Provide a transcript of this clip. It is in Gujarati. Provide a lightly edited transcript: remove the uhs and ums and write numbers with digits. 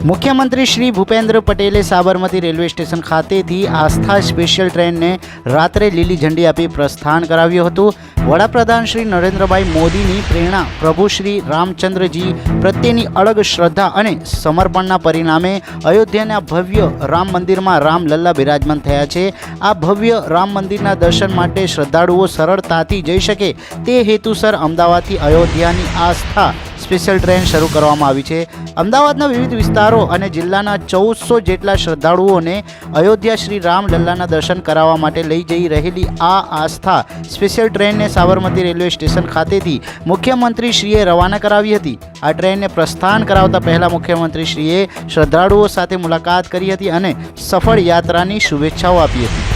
મુખ્યમંત્રી શ્રી ભૂપેન્દ્ર પટેલે સાબરમતી રેલવે સ્ટેશન ખાતેથી આસ્થા સ્પેશિયલ ટ્રેનને રાત્રે લીલી ઝંડી આપી પ્રસ્થાન કરાવ્યું હતું। વડાપ્રધાન શ્રી નરેન્દ્રભાઈ મોદીની પ્રેરણા, પ્રભુ શ્રી રામચંદ્રજી પ્રત્યેની અળગ શ્રદ્ધા અને સમર્પણના પરિણામે અયોધ્યાના ભવ્ય રામ મંદિરમાં રામલલ્લા બિરાજમાન થયા છે। આ ભવ્ય રામ મંદિરના દર્શન માટે શ્રદ્ધાળુઓ સરળતાથી જઈ શકે તે હેતુસર અમદાવાદથી અયોધ્યાની આસ્થા સ્પેશિયલ ટ્રેન શરૂ કરવામાં આવી છે। અમદાવાદના વિવિધ વિસ્તારો અને જિલ્લાના 1400 જેટલા શ્રદ્ધાળુઓને અયોધ્યા શ્રી રામલલ્લાના દર્શન કરાવવા માટે લઈ જઈ રહેલી આ આસ્થા સ્પેશિયલ ટ્રેનને સાબરમતી રેલવે સ્ટેશન ખાતેથી મુખ્યમંત્રીશ્રીએ રવાના કરાવી હતી। આ ટ્રેનને પ્રસ્થાન કરાવતા પહેલાં મુખ્યમંત્રીશ્રીએ શ્રદ્ધાળુઓ સાથે મુલાકાત કરી હતી અને સફળ યાત્રાની શુભેચ્છાઓ આપી હતી।